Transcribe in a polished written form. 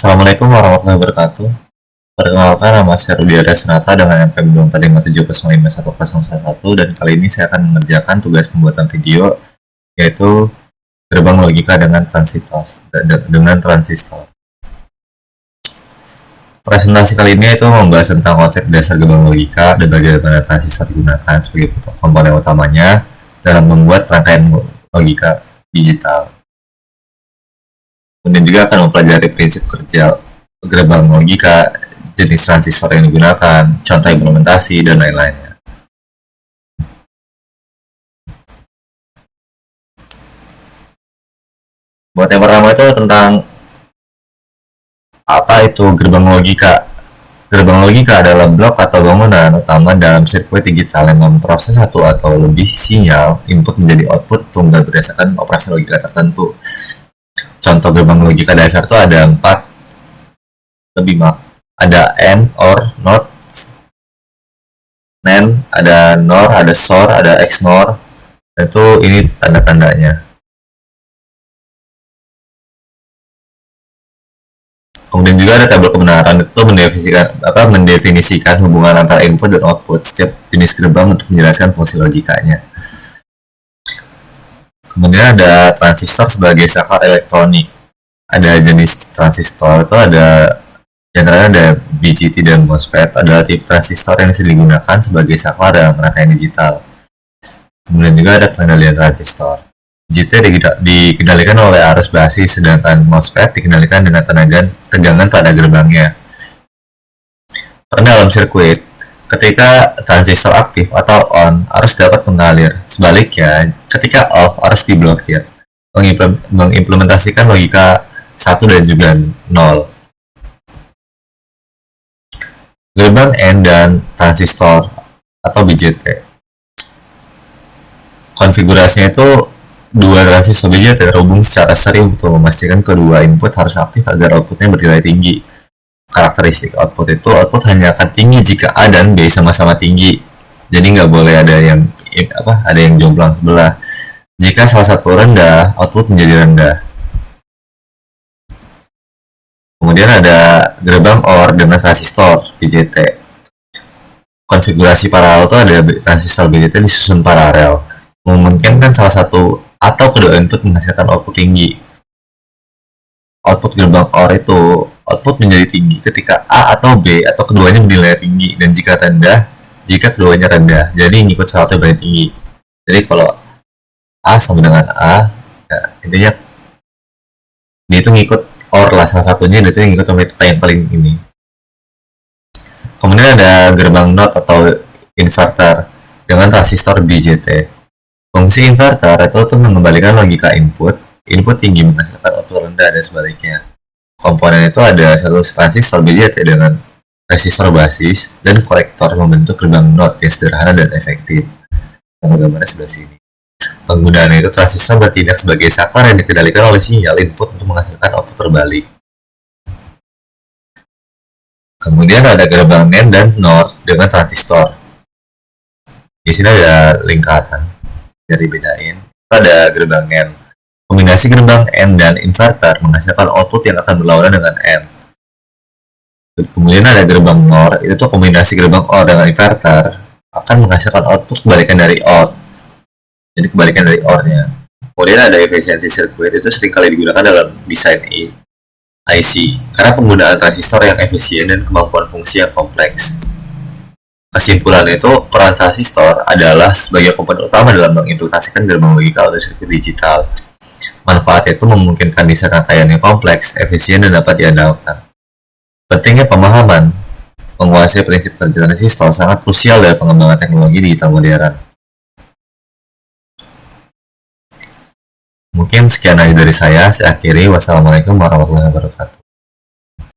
Assalamualaikum warahmatullahi wabarakatuh. Perkenalkan, nama saya Rudi Arya Senata dengan NPM 2457051011 dan kali ini saya akan mengerjakan tugas pembuatan video yaitu gerbang logika dengan transistor. Presentasi kali ini itu membahas tentang konsep dasar gerbang logika dan bagaimana transistor digunakan sebagai komponen utamanya dalam membuat rangkaian logika digital. Kemudian juga akan mempelajari prinsip kerja gerbang logika, jenis transistor yang digunakan, contoh implementasi, dan lain-lainnya. Buat yang pertama itu tentang apa itu gerbang logika. Gerbang logika adalah blok atau bangunan utama dalam sirkuit digital yang memproses satu atau lebih sinyal input menjadi output tunggal berdasarkan operasi logika tertentu. Contoh gerbang logika dasar itu ada 4 lebih ada AND, OR, NOT, NAND, ada NOR, ada SOR, ada XNOR. Itu ini tanda-tandanya. Kemudian juga ada tabel kebenaran, itu mendefinisikan hubungan antara input dan output setiap jenis gerbang untuk menjelaskan fungsi logikanya. Kemudian ada transistor sebagai saklar elektronik. Ada jenis transistor itu ada diantaranya ada BJT dan MOSFET adalah tipe transistor yang bisa digunakan sebagai saklar dalam rangkaian digital. Kemudian juga ada pengendalian transistor. BJT dikendalikan oleh arus basis, sedangkan MOSFET dikendalikan dengan tegangan pada gerbangnya. Karena dalam sirkuit, ketika transistor aktif atau on, arus dapat mengalir. Sebaliknya, ketika off, arus diblokir. Mengimplementasikan logika 1 dan juga 0. Gerbang N dan transistor atau BJT. Konfigurasinya itu dua transistor BJT terhubung secara seri untuk memastikan kedua input harus aktif agar outputnya bernilai tinggi. Karakteristik output itu output hanya akan tinggi jika A dan B sama-sama tinggi. Jadi nggak boleh ada yang jomplang sebelah. Jika salah satu rendah, output menjadi rendah. Kemudian ada gerbang OR dengan transistor BJT. Konfigurasi paralel itu ada transistor BJT disusun paralel, memungkinkan salah satu atau kedua input menghasilkan output tinggi. Output gerbang OR itu output menjadi tinggi ketika A atau B atau keduanya bernilai tinggi, dan jika rendah jika keduanya rendah. Jadi ngikut salah satu yang paling tinggi. Jadi kalau A sama dengan A, ya, intinya dia itu ngikut OR lah, salah satunya dia itu ngikut yang paling ini. Kemudian ada gerbang NOT atau inverter dengan transistor BJT. Fungsi inverter itu untuk mengembalikan logika input tinggi menghasilkan output rendah dan sebaliknya. Komponen itu ada satu transistor BJT dengan resistor basis dan kolektor membentuk gerbang NOT yang sederhana dan efektif. Sama gambarnya sebelah sini. Penggunaan itu transistor bertindak sebagai saklar yang dikendalikan oleh sinyal input untuk menghasilkan output terbalik. Kemudian ada gerbang NAND dan NOR dengan transistor. Di sini ada lingkaran dari bedain. Ada gerbang NAND. Kombinasi gerbang N dan inverter menghasilkan output yang akan berlawanan dengan N. Kemudian ada gerbang NOR, itu tuh kombinasi gerbang OR dengan inverter akan menghasilkan output kebalikan dari OR. Jadi kebalikan dari OR-nya. Kemudian ada efisiensi sirkuit, itu seringkali digunakan dalam desain IC karena penggunaan transistor yang efisien dan kemampuan fungsi yang kompleks. Kesimpulannya itu peran transistor adalah sebagai komponen utama dalam mengimplementasikan gerbang logika atau sirkuit digital. Manfaatnya itu memungkinkan desain rangkaian yang kompleks, efisien, dan dapat diandalkan. Pentingnya pemahaman menguasai prinsip kerja transistor sangat krusial dalam pengembangan teknologi digital modern. Mungkin sekian aja dari saya akhiri. Wassalamualaikum warahmatullahi wabarakatuh.